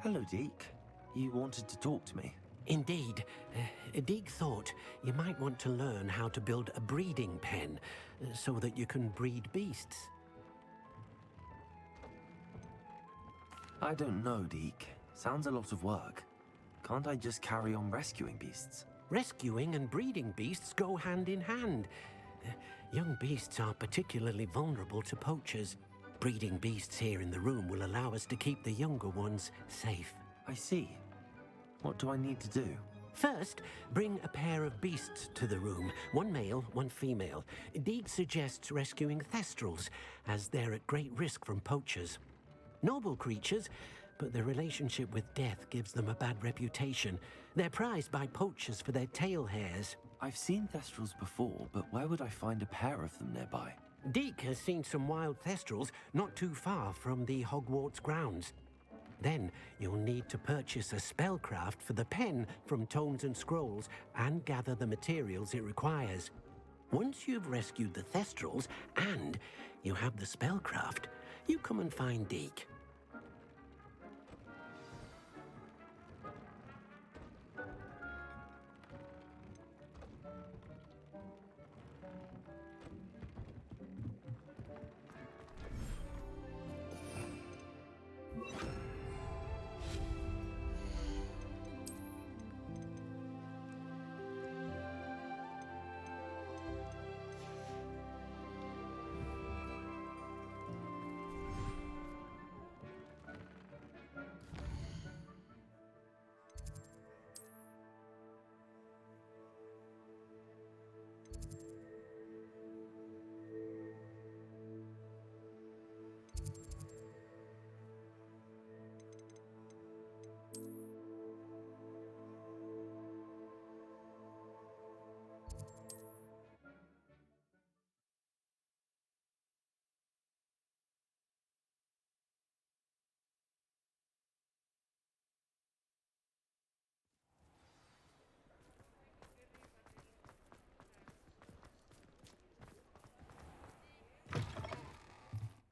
Hello, Deke. You wanted to talk to me? Indeed. Deek thought you might want to learn how to build a breeding pen so that you can breed beasts. I don't know, Deke. Sounds a lot of work. Can't I just carry on rescuing beasts? Rescuing and breeding beasts go hand in hand. Young beasts are particularly vulnerable to poachers. Breeding beasts here in the room will allow us to keep the younger ones safe. I see. What do I need to do? First, bring a pair of beasts to the room. One male, one female. Deed suggests rescuing thestrals, as they're at great risk from poachers. Noble creatures, but their relationship with death gives them a bad reputation. They're prized by poachers for their tail hairs. I've seen thestrals before, but where would I find a pair of them nearby? Deek has seen some wild thestrals not too far from the Hogwarts grounds. Then you'll need to purchase a spellcraft for the pen from Tomes and Scrolls and gather the materials it requires. Once you've rescued the thestrals and you have the spellcraft, you come and find Deek.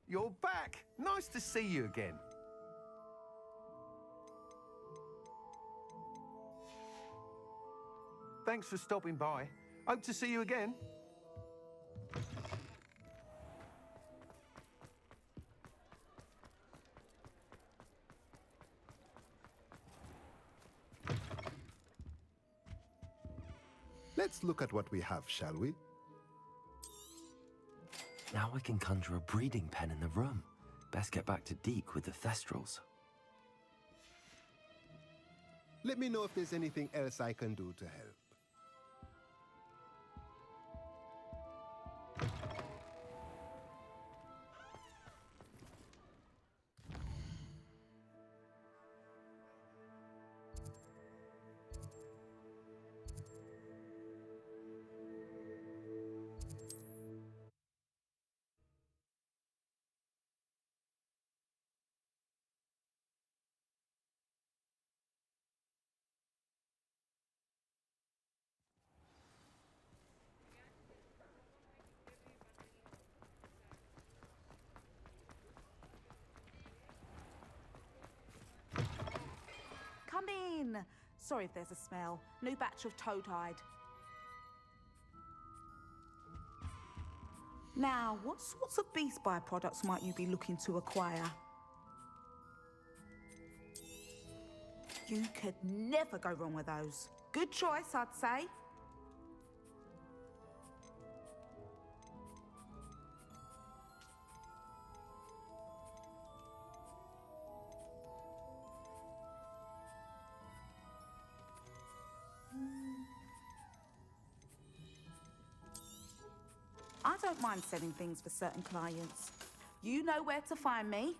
You're back! Nice to see you again. Thanks for stopping by. Hope to see you again. Let's look at what we have, shall we? Now I can conjure a breeding pen in the room. Best get back to Deke with the thestrals. Let me know if there's anything else I can do to help. Come in. Sorry if there's a smell. New batch of toad-hide. Now, what sorts of beast byproducts might you be looking to acquire? You could never go wrong with those. Good choice, I'd say. I don't mind selling things for certain clients. You know where to find me.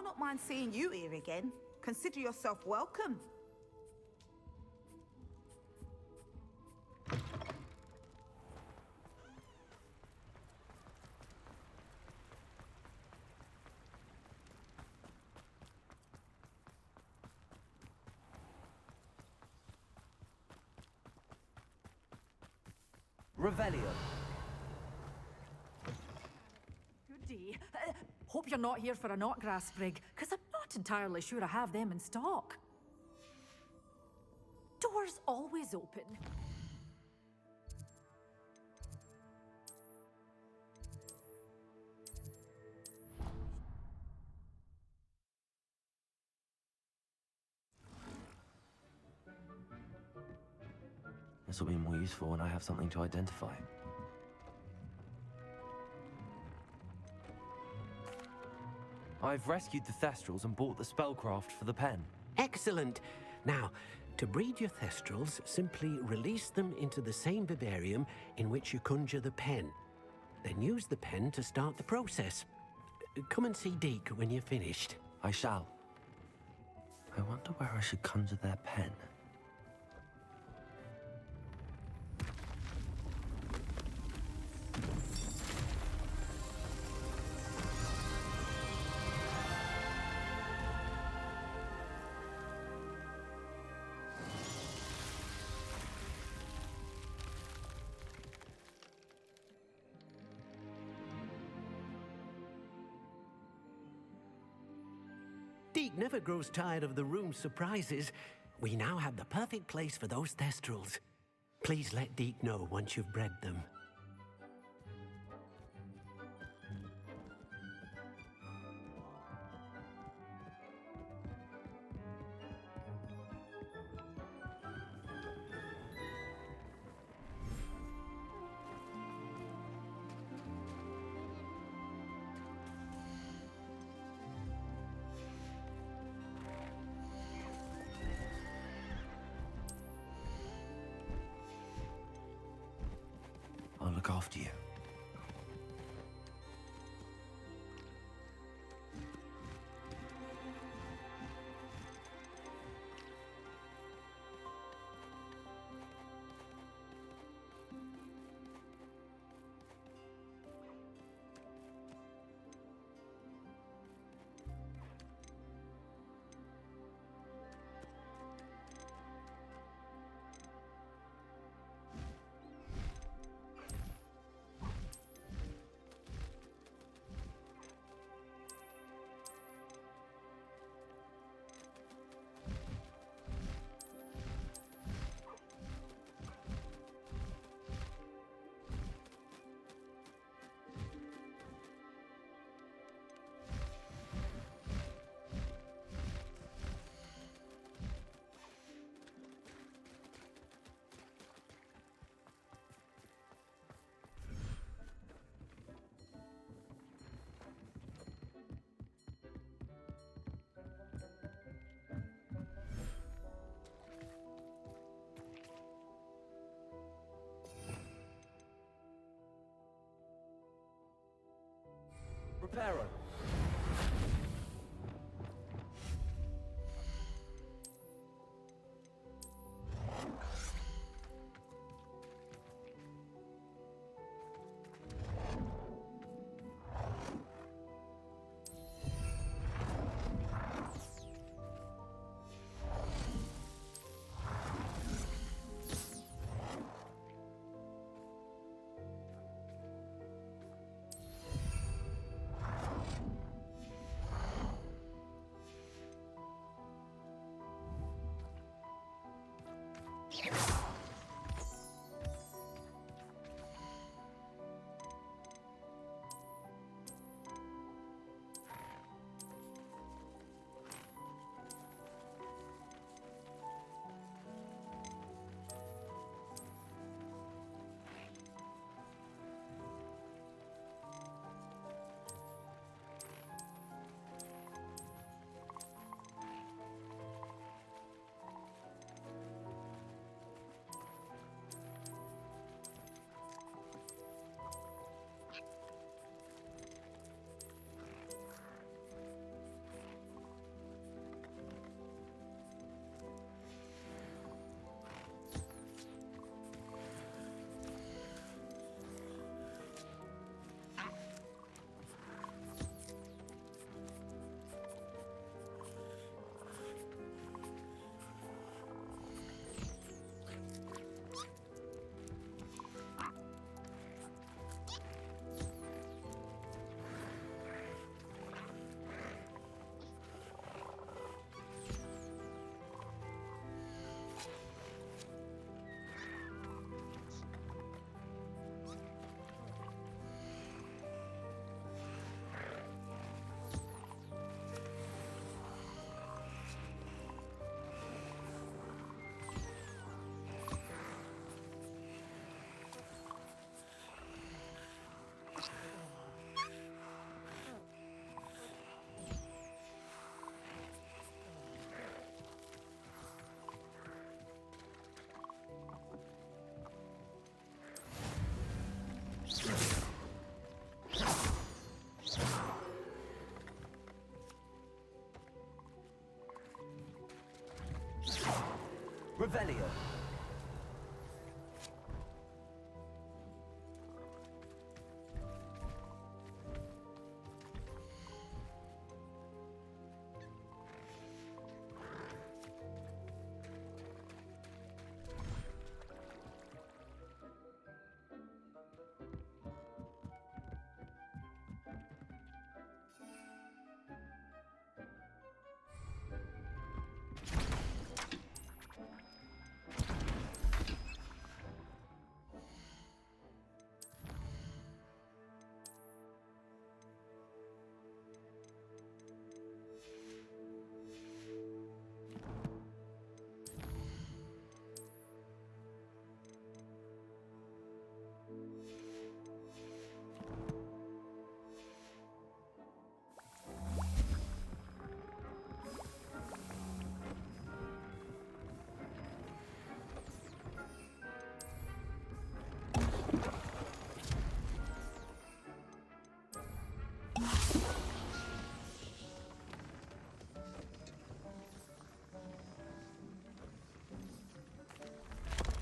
not mind seeing you here again. Consider yourself welcome. Revelio. Good day. Hope you're not here for a knotgrass sprig, because I'm not entirely sure I have them in stock. Doors always open. This will be more useful when I have something to identify. I've rescued the Thestrals and bought the spellcraft for the pen. Excellent. Now, to breed your Thestrals, simply release them into the same vivarium in which you conjure the pen. Then use the pen to start the process. Come and see Deke when you're finished. I shall. I wonder where I should conjure their pen. Deke never grows tired of the room's surprises. We now have the perfect place for those Thestrals. Please let Deke know once you've bred them. I'll look after you. Reparo. Revelio.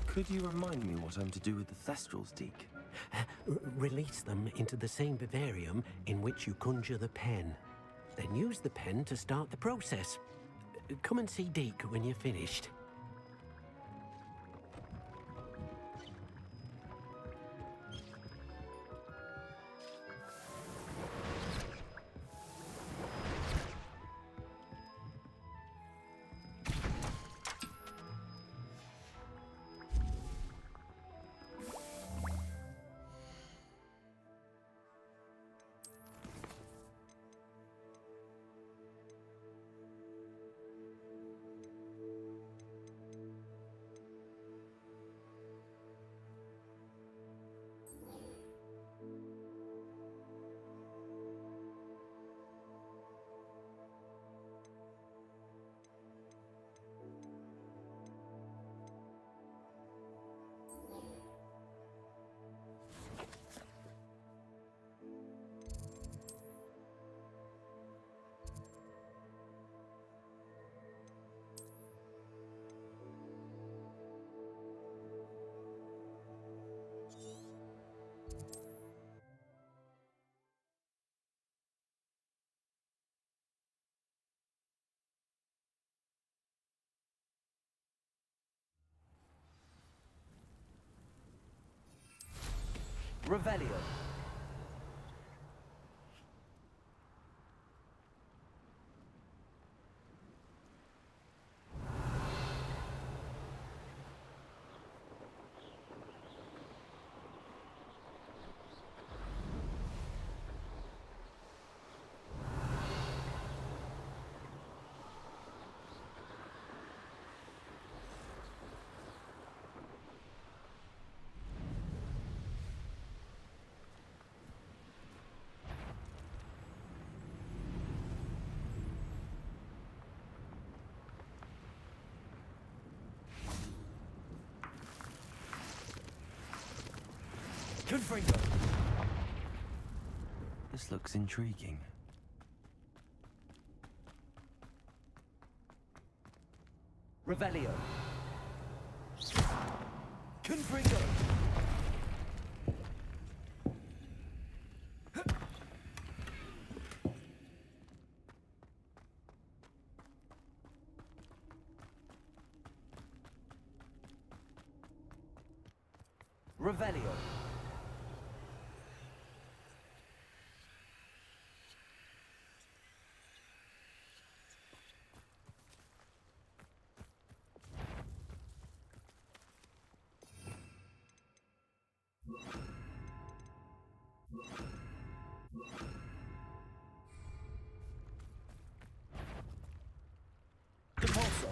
Could you remind me what I'm to do with the Thestrals, Deke? Release them into the same vivarium in which you conjure the pen. Then use the pen to start the process. Come and see Deke when you're finished. Revelio. Confringo. This looks intriguing. Revelio. Confringo. Revelio. Depulso.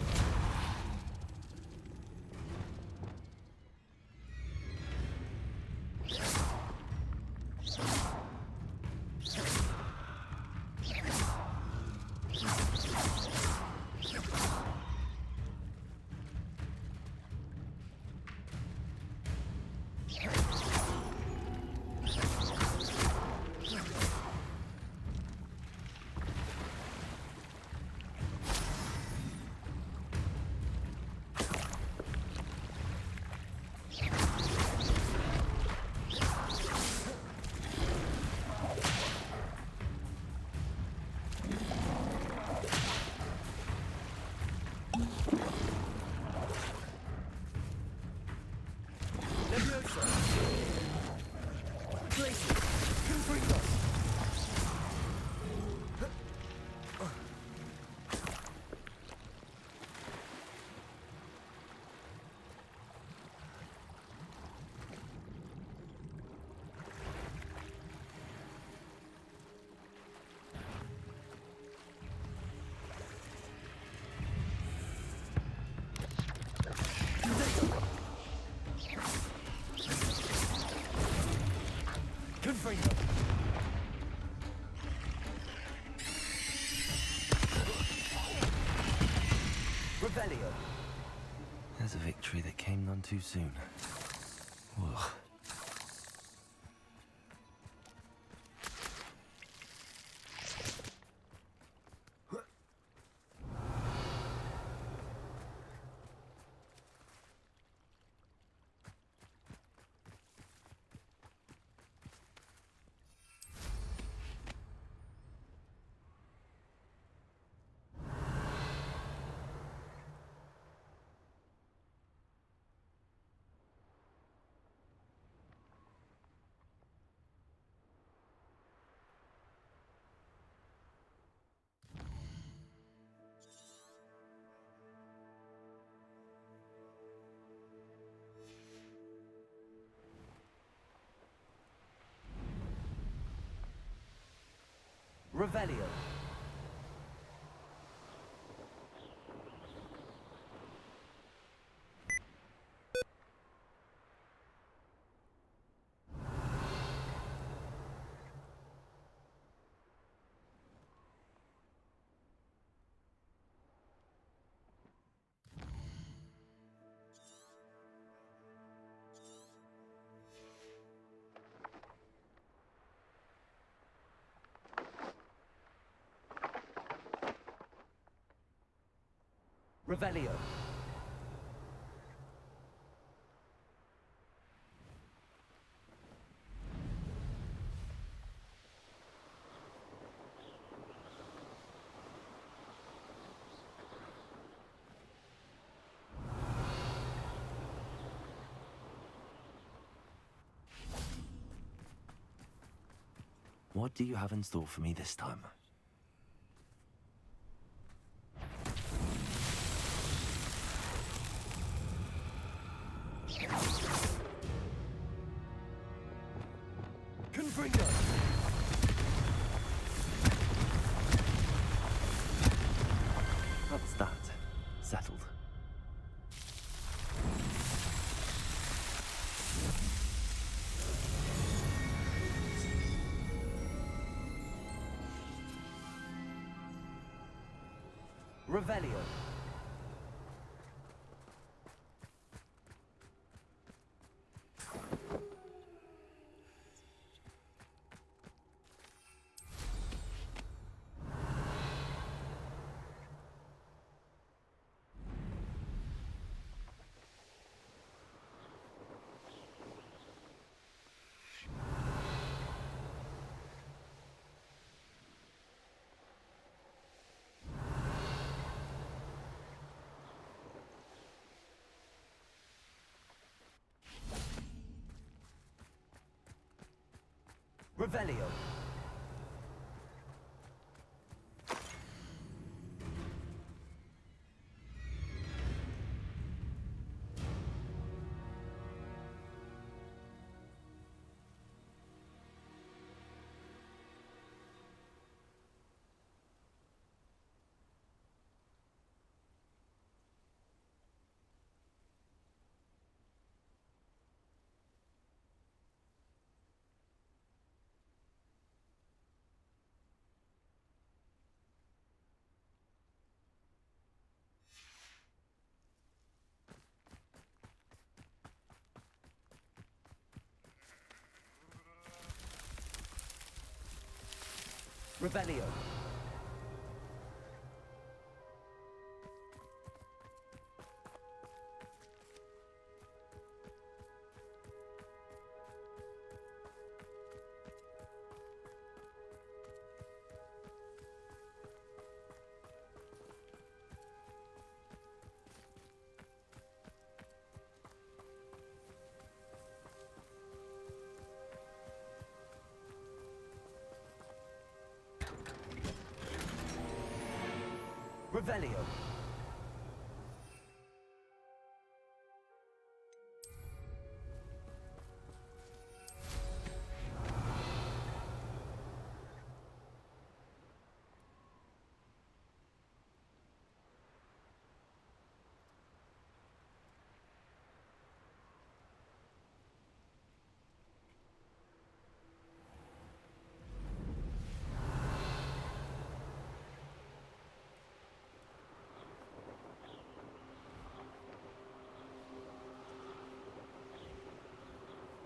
places! Confringo! Confringo! Revelio! There's a victory that came none too soon. Ugh. Revelio. Revelio. What do you have in store for me this time? Confringo! That's that. Settled. Revelio. Revelio. Revelio. Revelio.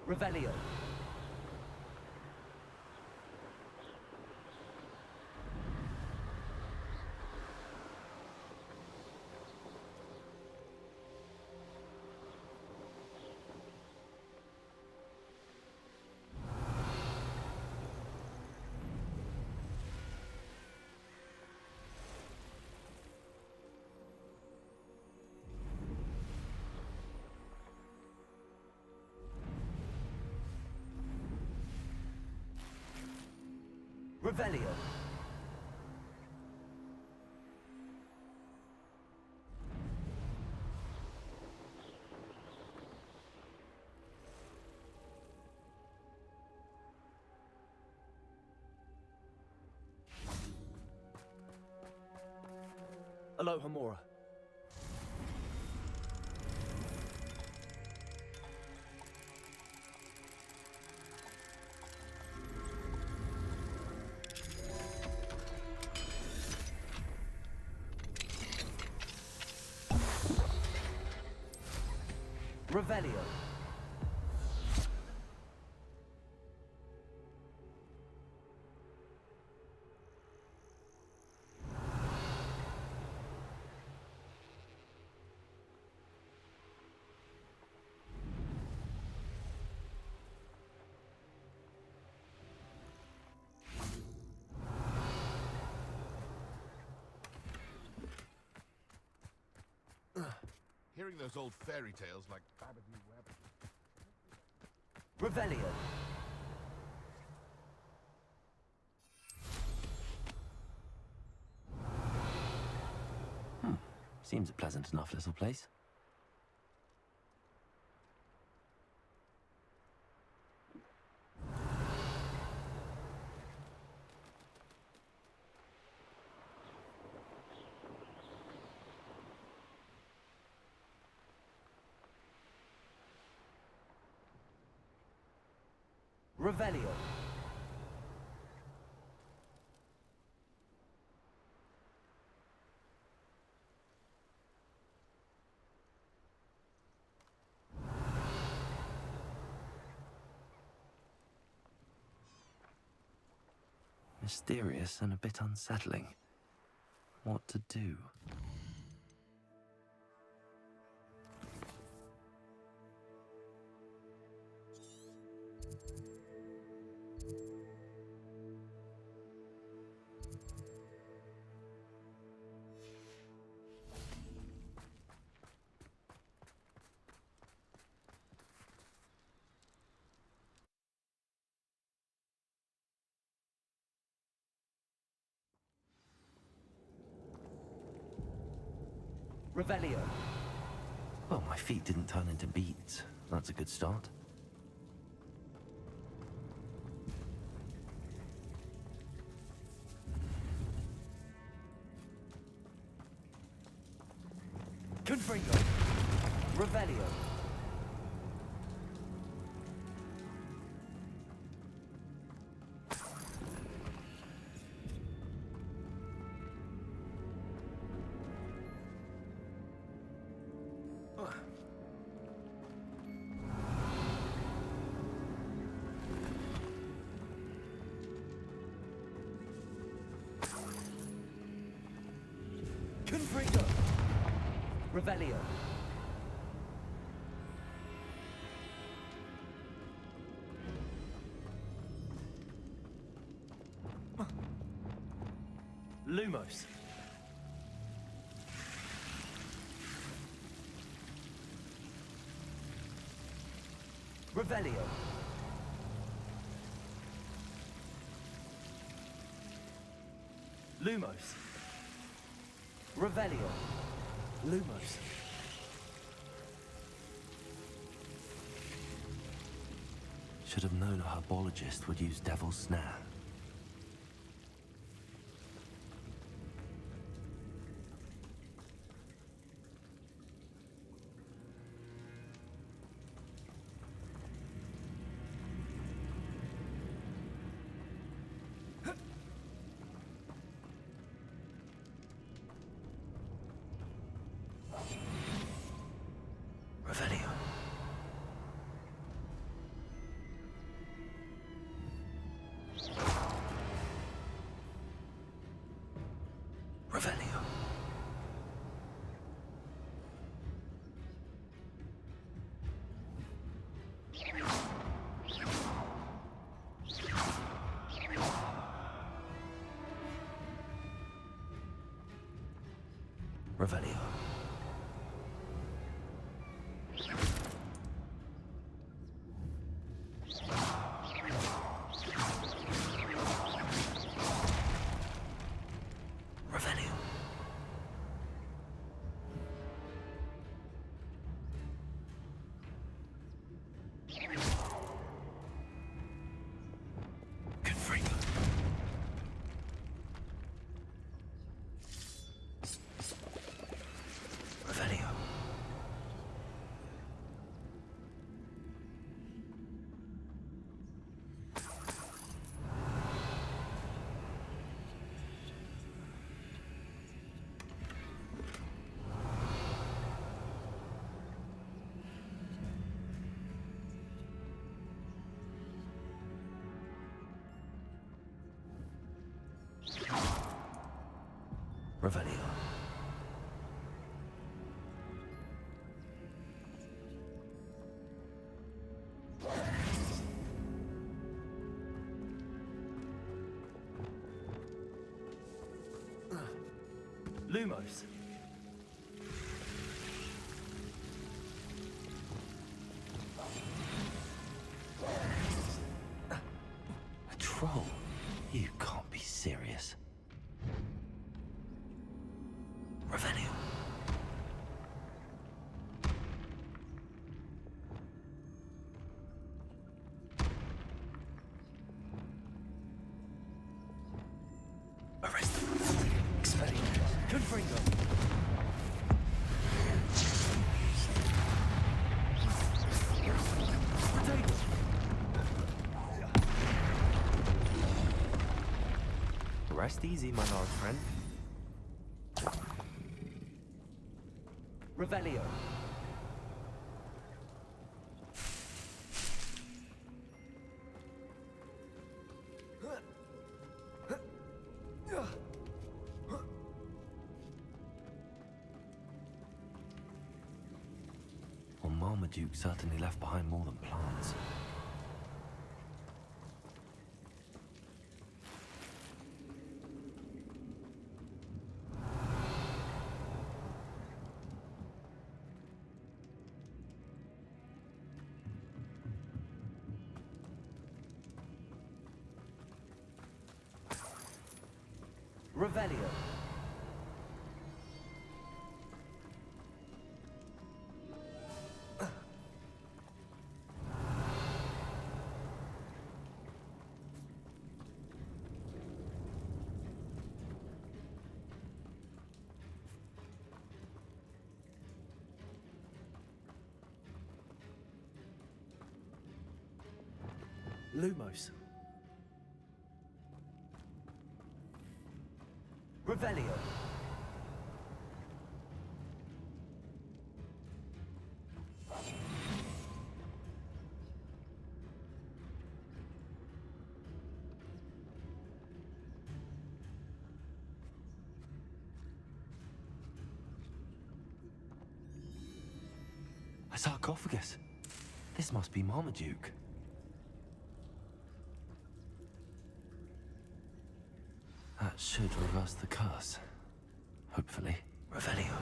Revelio. Revelio. Aloha Mora. Revelio. Hearing those old fairy tales like Babbity Wabbity. Revelio. Seems a pleasant enough little place. Revelio. Mysterious and a bit unsettling. What to do? Revelio. Well, my feet didn't turn into beets. That's a good start. Confringo. Revelio. Confringo. Revelio. Lumos. Revelio. Lumos. Revelio. Lumos. Should have known a herbologist would use Devil's Snare. Revelio. Revelio. Revelio. Revelio. Confringo. Revelio. Revelio. Lumos. A troll? You can't be serious. Revelio. Arrest them. Expelling. Confringo. Potato. Rest easy, my large friend. Revelio. Well, Marmaduke certainly left behind more than plants. Revelio. Lumos. Revelio. A sarcophagus. This must be Marmaduke. That should reverse the curse. Hopefully. Revelio.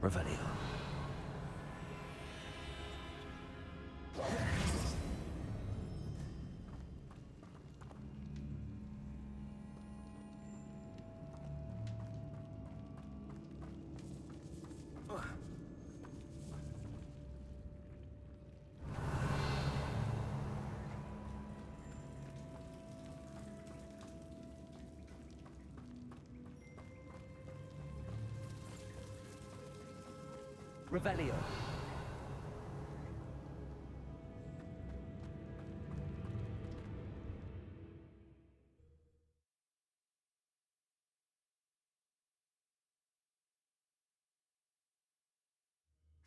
Revelio. Revelio.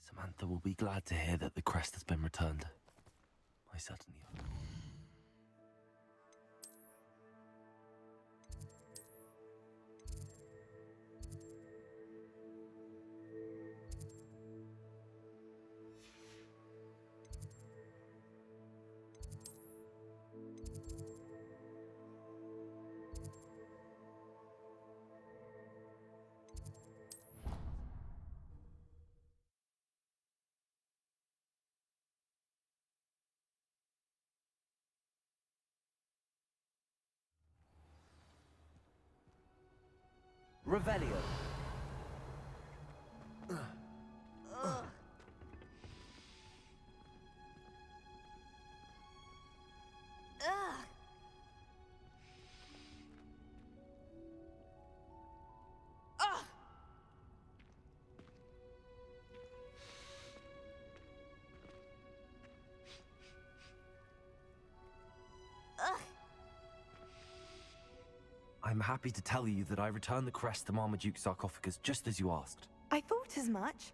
Samantha will be glad to hear that the crest has been returned. I certainly hope. Revelio. I'm happy to tell you that I returned the crest to Marmaduke's sarcophagus just as you asked. I thought as much.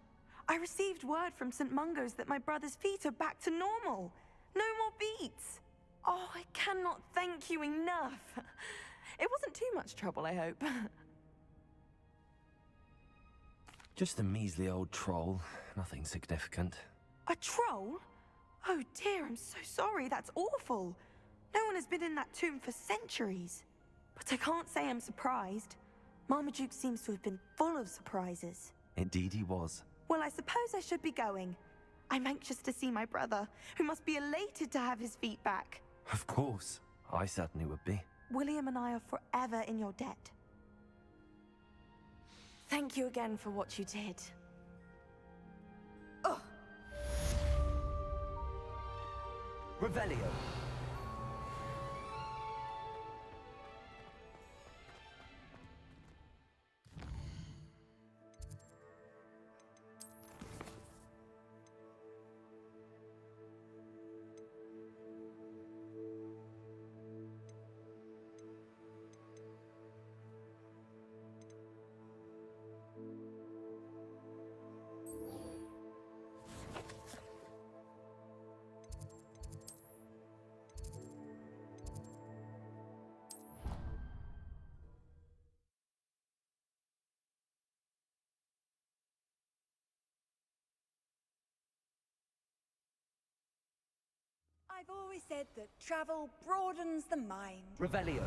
I received word from St. Mungo's that my brother's feet are back to normal. No more beets. Oh, I cannot thank you enough. It wasn't too much trouble, I hope. Just a measly old troll, nothing significant. A troll? Oh dear, I'm so sorry. That's awful. No one has been in that tomb for centuries. But I can't say I'm surprised. Marmaduke seems to have been full of surprises. Indeed he was. Well, I suppose I should be going. I'm anxious to see my brother, who must be elated to have his feet back. Of course. I certainly would be. William and I are forever in your debt. Thank you again for what you did. Ugh. Revelio. I've always said that travel broadens the mind. Revelio.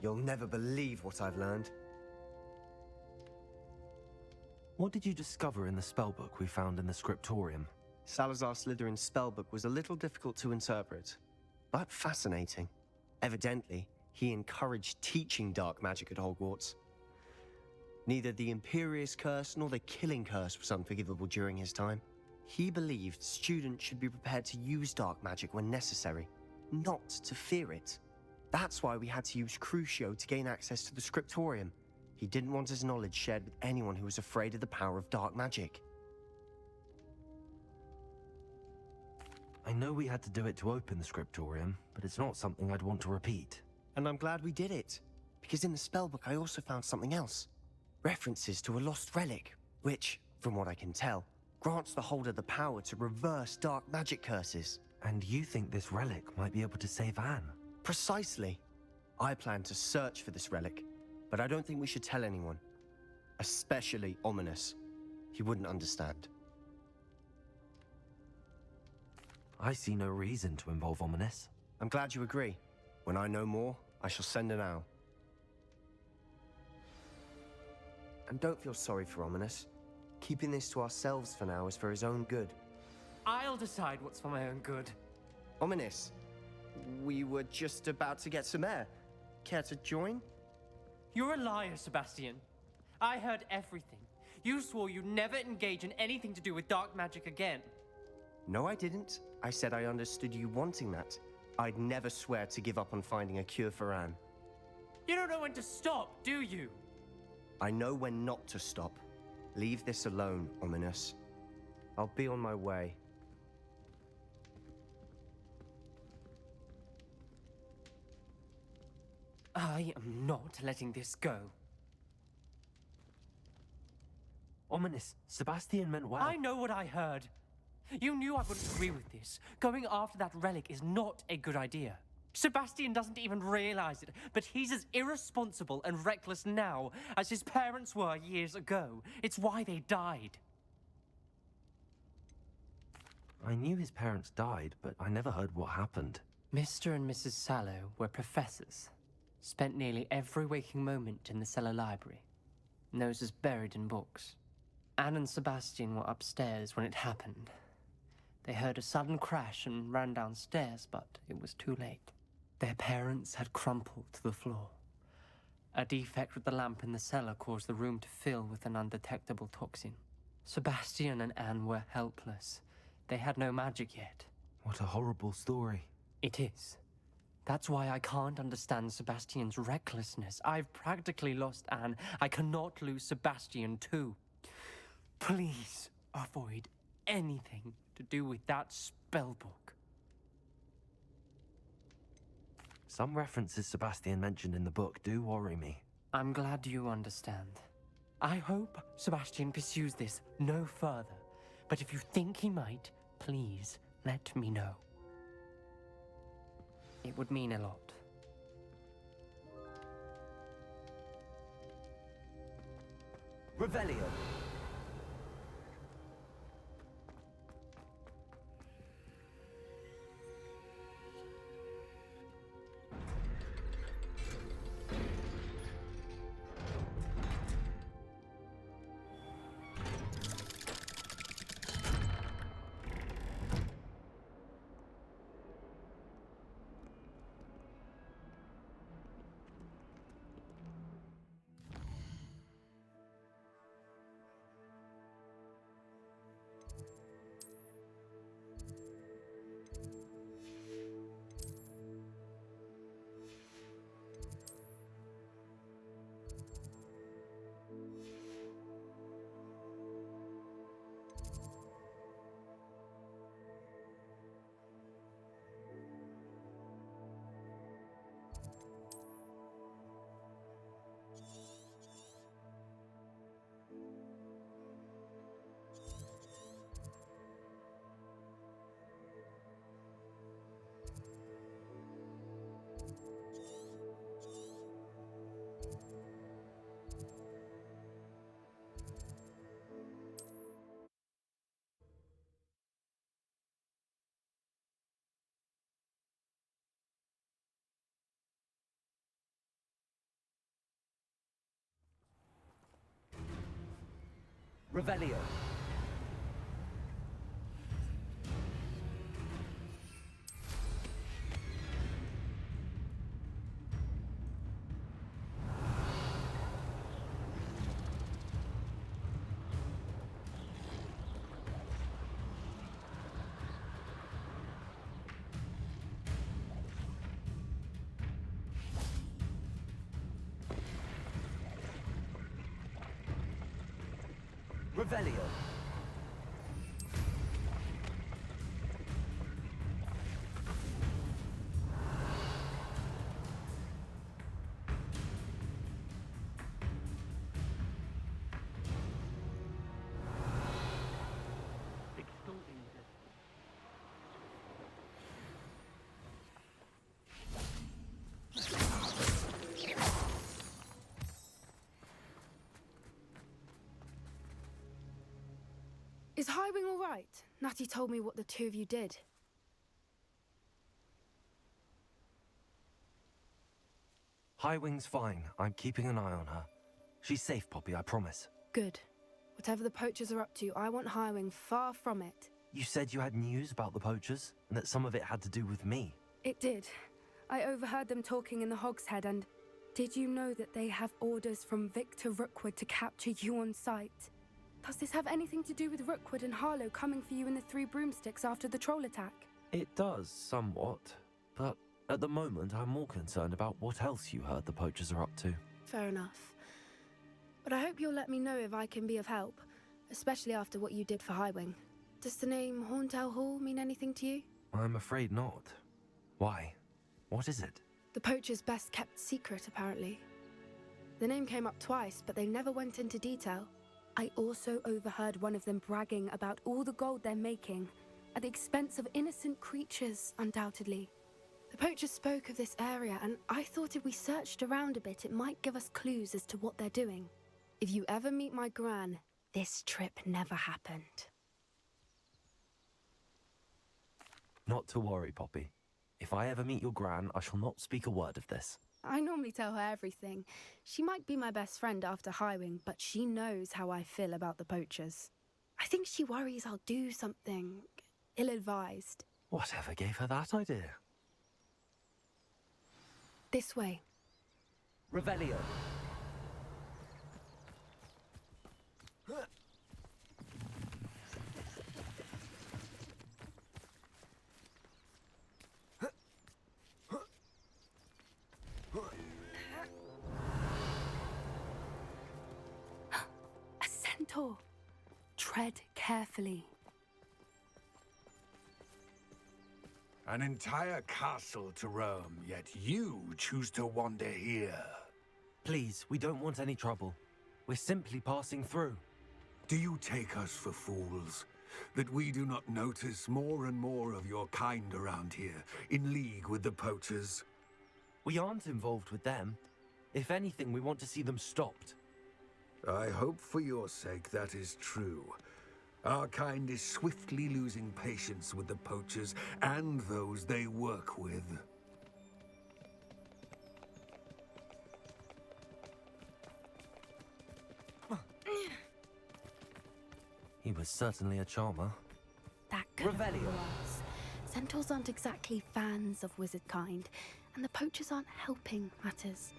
You'll never believe what I've learned. What did you discover in the spellbook we found in the scriptorium? Salazar Slytherin's spellbook was a little difficult to interpret, but fascinating. Evidently, he encouraged teaching dark magic at Hogwarts. Neither the Imperious Curse nor the Killing Curse was unforgivable during his time. He believed students should be prepared to use dark magic when necessary, not to fear it. That's why we had to use Crucio to gain access to the scriptorium. He didn't want his knowledge shared with anyone who was afraid of the power of dark magic. I know we had to do it to open the scriptorium, but it's not something I'd want to repeat. And I'm glad we did it, because in the spellbook I also found something else. References to a lost relic. which, from what I can tell, grants the holder the power to reverse dark magic curses. And you think this relic might be able to save Anne? Precisely. I plan to search for this relic, but I don't think we should tell anyone. Especially Ominous. He wouldn't understand. I see no reason to involve Ominous. I'm glad you agree. When I know more, I shall send an owl. And don't feel sorry for Ominous. Keeping this to ourselves for now is for his own good. I'll decide what's for my own good. Ominous, we were just about to get some air. Care to join? You're a liar, Sebastian. I heard everything. You swore you'd never engage in anything to do with dark magic again. No, I didn't. I said I understood you wanting that. I'd never swear to give up on finding a cure for Anne. You don't know when to stop, do you? I know when not to stop. Leave this alone, Ominous. I'll be on my way. I am not letting this go. Ominous, Sebastian meant well. I know what I heard. You knew I wouldn't agree with this. Going after that relic is not a good idea. Sebastian doesn't even realize it, but he's as irresponsible and reckless now as his parents were years ago. It's why they died. I knew his parents died, but I never heard what happened. Mr. and Mrs. Sallow were professors. Spent nearly every waking moment in the cellar library. Noses buried in books. Anne and Sebastian were upstairs when it happened. They heard a sudden crash and ran downstairs, but it was too late. Their parents had crumpled to the floor. A defect with the lamp in the cellar caused the room to fill with an undetectable toxin. Sebastian and Anne were helpless. They had no magic yet. What a horrible story. It is. That's why I can't understand Sebastian's recklessness. I've practically lost Anne. I cannot lose Sebastian too. Please avoid anything to do with that spellbook. Some references Sebastian mentioned in the book do worry me. I'm glad you understand. I hope Sebastian pursues this no further. But if you think he might, please let me know. It would mean a lot. Revelio. Revelio. Revelio. Is Highwing all right? Natty told me what the two of you did. Highwing's fine. I'm keeping an eye on her. She's safe, Poppy, I promise. Good. Whatever the poachers are up to, I want Highwing far from it. You said you had news about the poachers, and that some of it had to do with me. It did. I overheard them talking in the Hogshead, and did you know that they have orders from Victor Rookwood to capture you on sight? Does this have anything to do with Rookwood and Harlow coming for you in the Three Broomsticks after the troll attack? It does, somewhat. But at the moment, I'm more concerned about what else you heard the poachers are up to. Fair enough. But I hope you'll let me know if I can be of help, especially after what you did for Highwing. Does the name Horntail Hall mean anything to you? I'm afraid not. Why? What is it? The poacher's best kept secret, apparently. The name came up twice, but they never went into detail. I also overheard one of them bragging about all the gold they're making, at the expense of innocent creatures, undoubtedly. The poachers spoke of this area, and I thought if we searched around a bit, it might give us clues as to what they're doing. If you ever meet my gran, this trip never happened. Not to worry, Poppy. If I ever meet your gran, I shall not speak a word of this. I normally tell her everything. She might be my best friend after Highwing, but she knows how I feel about the poachers. I think she worries I'll do something ill-advised. Whatever gave her that idea? This way. Revelio. A centaur. Tread carefully. An entire castle to roam, yet you choose to wander here. Please, we don't want any trouble. We're simply passing through. Do you take us for fools? That we do not notice more and more of your kind around here, in league with the poachers? We aren't involved with them. If anything, we want to see them stopped. I hope for your sake that is true. Our kind is swiftly losing patience with the poachers and those they work with. He was certainly a charmer. That could have been worse. Centaurs aren't exactly fans of wizard kind, and the poachers aren't helping matters.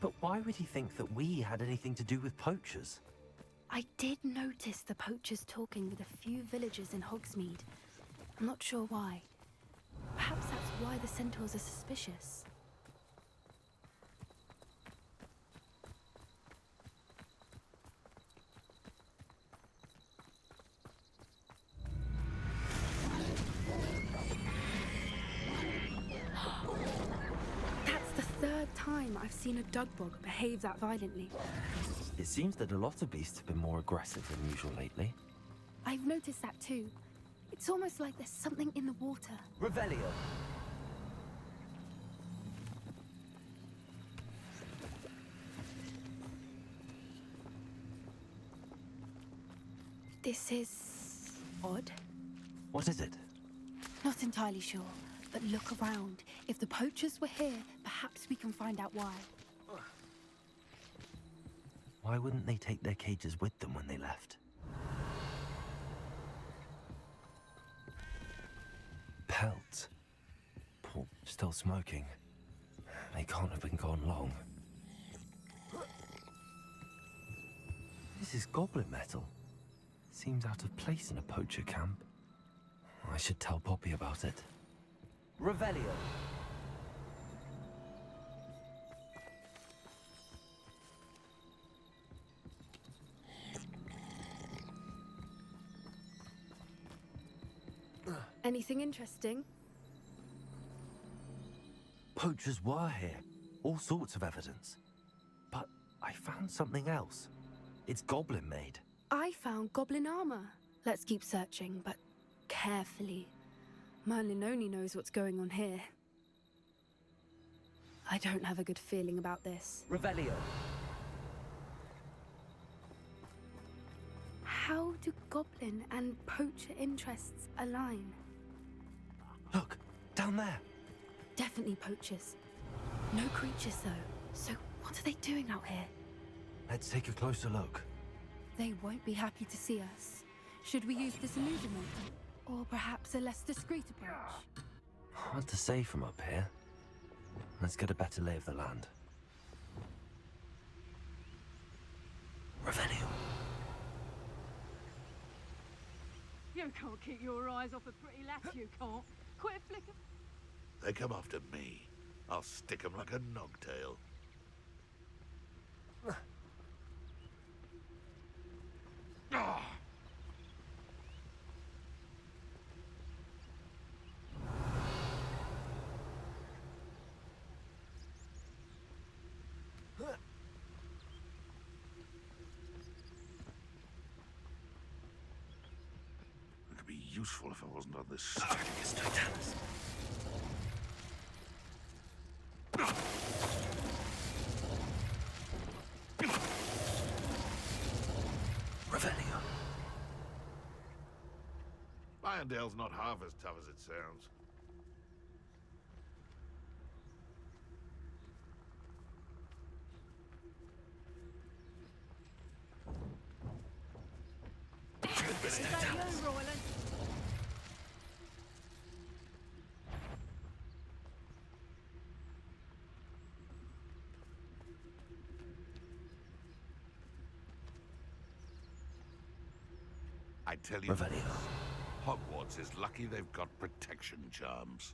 But why would he think that we had anything to do with poachers? I did notice the poachers talking with a few villagers in Hogsmeade. I'm not sure why. Perhaps that's why the centaurs are suspicious. That's the third time I've seen a dugbog behave that violently. It seems that a lot of beasts have been more aggressive than usual lately. I've noticed that too. It's almost like there's something in the water. Revelio. This is odd. What is it? Not entirely sure, but look around. If the poachers were here, perhaps we can find out why. Why wouldn't they take their cages with them when they left? Pelts. Paul still smoking. They can't have been gone long. This is goblin metal. Seems out of place in a poacher camp. I should tell Poppy about it. Revelio. Anything interesting? Poachers were here. All sorts of evidence. But I found something else. It's goblin made. I found goblin armor. Let's keep searching, but carefully. Merlin only knows what's going on here. I don't have a good feeling about this. Revelio. How do goblin and poacher interests align? Look, down there. Definitely poachers. No creatures, though. So what are they doing out here? Let's take a closer look. They won't be happy to see us. Should we use disillusionment? Or perhaps a less discreet approach? Hard to say from up here. Let's get a better lay of the land. Revelio. You can't keep your eyes off a pretty lass, you can't. Quit a flick of... They come after me. I'll stick 'em like a nogtail. Ah! It could be useful if I wasn't on this Spartacus Totalis. Revelio. Irondale's not half as tough as it sounds. Is that you, Royland? I tell you, Revelio. Hogwarts is lucky they've got protection charms.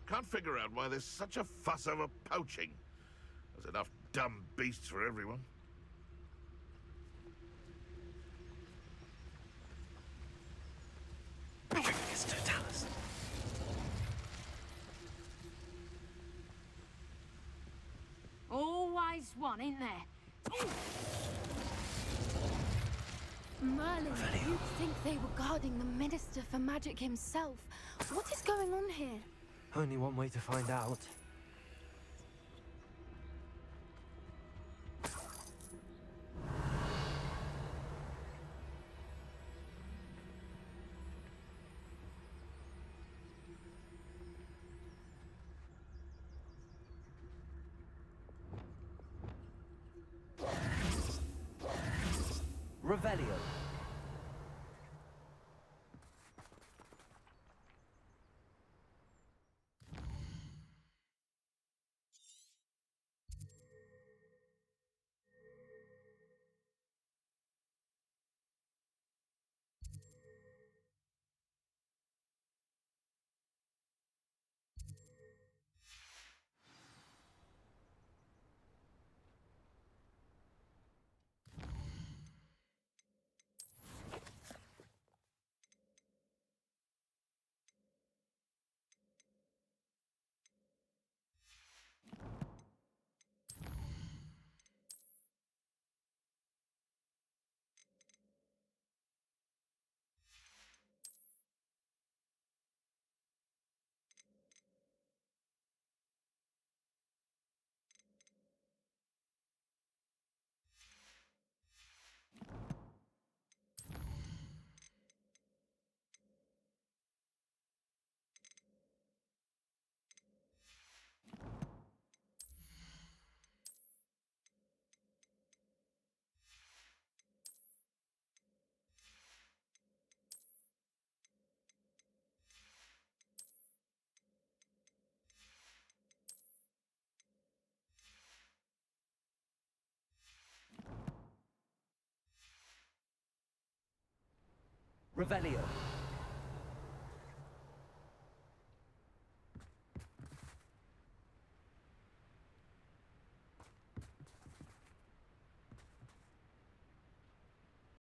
Can't figure out why there's such a fuss over poaching. There's enough dumb beasts for everyone. Spartacus Totalis. Always one, ain't there? Merlin, Revelio. you'd think they were guarding the Minister for Magic himself. What is going on here? Only one way to find out. Revelio. Revelio.